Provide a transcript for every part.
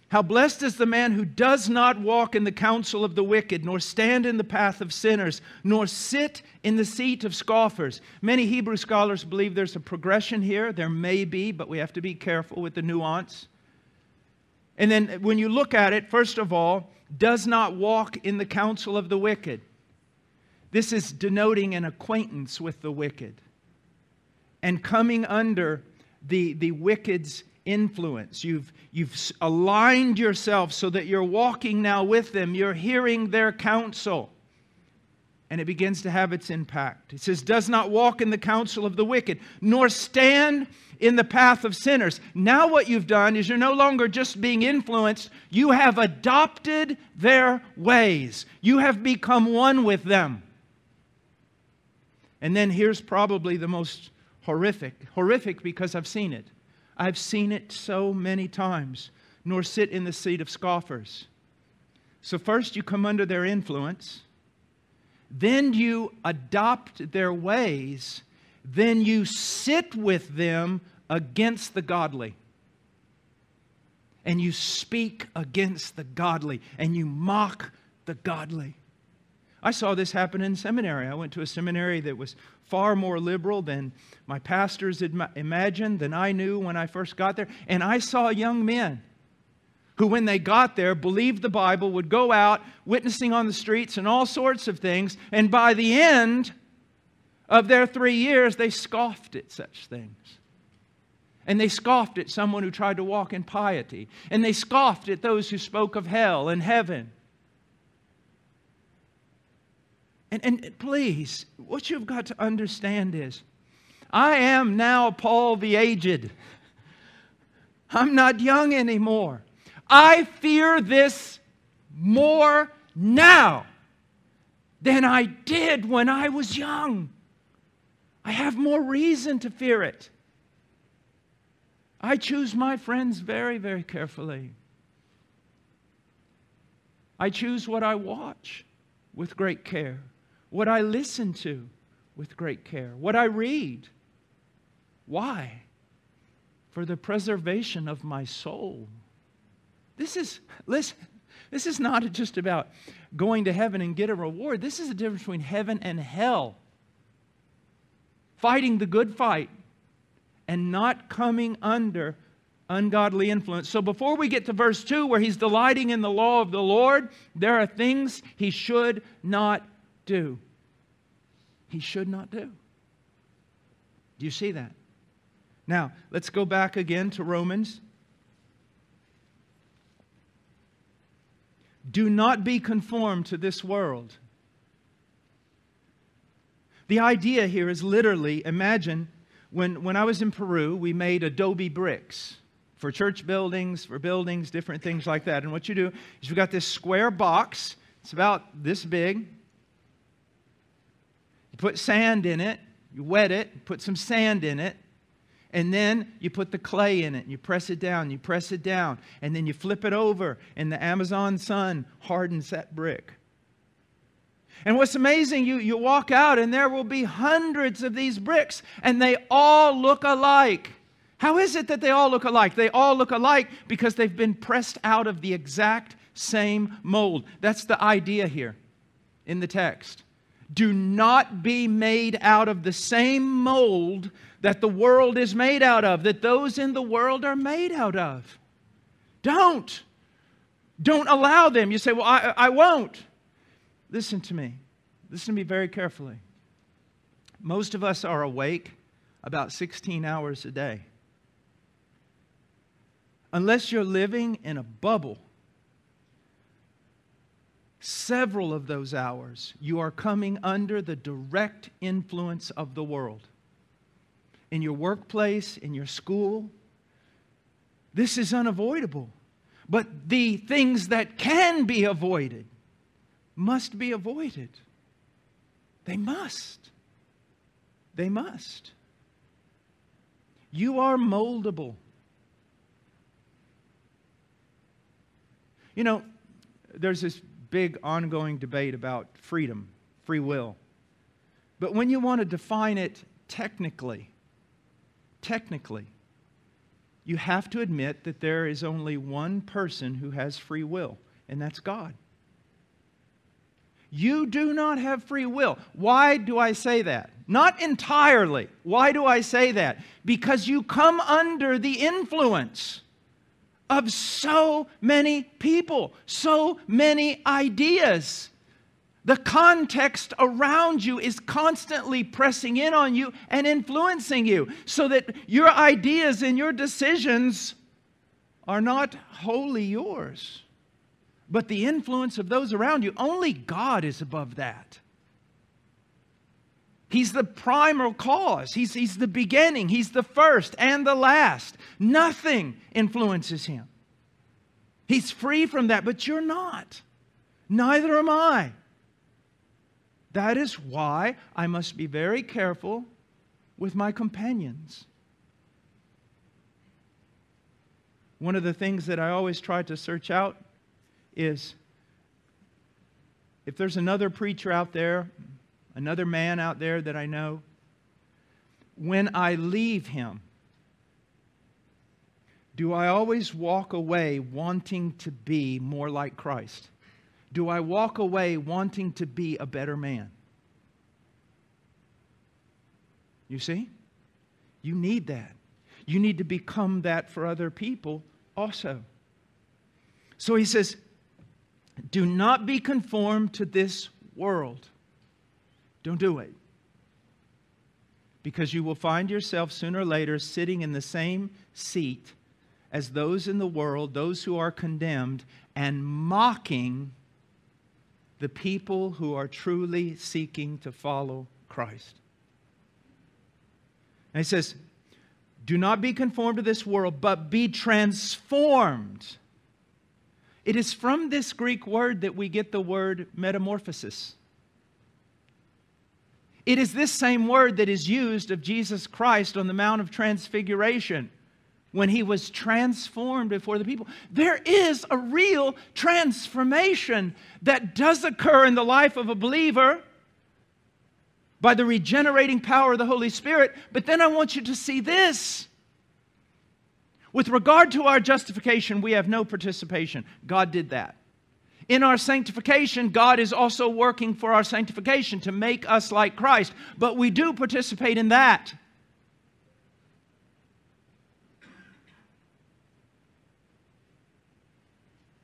How blessed is the man who does not walk in the counsel of the wicked, nor stand in the path of sinners, nor sit in the seat of scoffers. Many Hebrew scholars believe there's a progression here. There may be, but we have to be careful with the nuance. And then when you look at it, first of all, does not walk in the counsel of the wicked. This is denoting an acquaintance with the wicked and coming under the wicked's influence. You've aligned yourself so that you're walking now with them. You're hearing their counsel. And it begins to have its impact. It says, does not walk in the counsel of the wicked, nor stand in the path of sinners. Now what you've done is you're no longer just being influenced. You have adopted their ways. You have become one with them. And then here's probably the most horrific. Horrific because I've seen it. I've seen it so many times. Nor sit in the seat of scoffers. So first you come under their influence. Then you adopt their ways. Then you sit with them against the godly. And you speak against the godly. And you mock the godly. I saw this happen in seminary. I went to a seminary that was far more liberal than my pastors had imagined, than I knew when I first got there. And I saw young men who, when they got there, believed the Bible, would go out witnessing on the streets and all sorts of things. And by the end of their 3 years, they scoffed at such things. And they scoffed at someone who tried to walk in piety. And they scoffed at those who spoke of hell and heaven. And please, what you've got to understand is, I am now Paul the aged. I'm not young anymore. I fear this more now than I did when I was young. I have more reason to fear it. I choose my friends very, very carefully. I choose what I watch with great care. What I listen to with great care. What I read. Why? For the preservation of my soul. Listen, this is not just about going to heaven and get a reward. This is the difference between heaven and hell. Fighting the good fight and not coming under ungodly influence. So before we get to verse 2, where he's delighting in the law of the Lord, there are things he should not do. He should not do. Do you see that? Now, let's go back again to Romans. Do not be conformed to this world. The idea here is literally, imagine, when I was in Peru, we made adobe bricks for church buildings, for buildings, different things like that. And what you do is you've got this square box. It's about this big. You put sand in it. You wet it. Put some sand in it. And then you put the clay in it. And you press it down. You press it down. And then you flip it over. And the Amazon sun hardens that brick. And what's amazing, you walk out and there will be hundreds of these bricks. And they all look alike. How is it that they all look alike? They all look alike because they've been pressed out of the exact same mold. That's the idea here in the text. Do not be made out of the same mold that the world is made out of, that those in the world are made out of. Don't allow them. You say, well, I won't. Listen to me. Listen to me very carefully. Most of us are awake about 16 hours a day. Unless you're living in a bubble, several of those hours you are coming under the direct influence of the world. In your workplace, in your school. This is unavoidable. But the things that can be avoided must be avoided. They must. They must. You are moldable. You know, there's this big ongoing debate about freedom, free will. But when you want to define it technically, you have to admit that there is only one person who has free will, and that's God. You do not have free will. Why do I say that? Not entirely. Why do I say that? Because you come under the influence of so many people, so many ideas. The context around you is constantly pressing in on you and influencing you, so that your ideas and your decisions are not wholly yours, but the influence of those around you. Only God is above that. He's the primal cause. He's the beginning. He's the first and the last. Nothing influences Him. He's free from that, but you're not. Neither am I. That is why I must be very careful with my companions. One of the things that I always try to search out is, if there's another preacher out there, another man out there that I know, when I leave him, do I always walk away wanting to be more like Christ? Do I walk away wanting to be a better man? You see? You need that. You need to become that for other people also. So he says, do not be conformed to this world. Don't do it. Because you will find yourself sooner or later sitting in the same seat as those in the world, those who are condemned, and mocking the people who are truly seeking to follow Christ. And he says, do not be conformed to this world, but be transformed. It is from this Greek word that we get the word metamorphosis. It is this same word that is used of Jesus Christ on the Mount of Transfiguration, when He was transformed before the people. There is a real transformation that does occur in the life of a believer by the regenerating power of the Holy Spirit. But then I want you to see this. With regard to our justification, we have no participation. God did that. In our sanctification, God is also working for our sanctification to make us like Christ. But we do participate in that.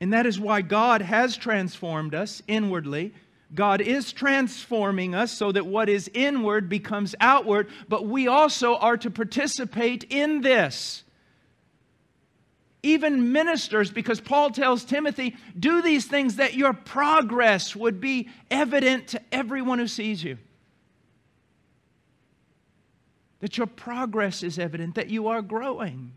And that is why God has transformed us inwardly. God is transforming us so that what is inward becomes outward, but we also are to participate in this. Even ministers, because Paul tells Timothy, do these things that your progress would be evident to everyone who sees you. That your progress is evident, that you are growing.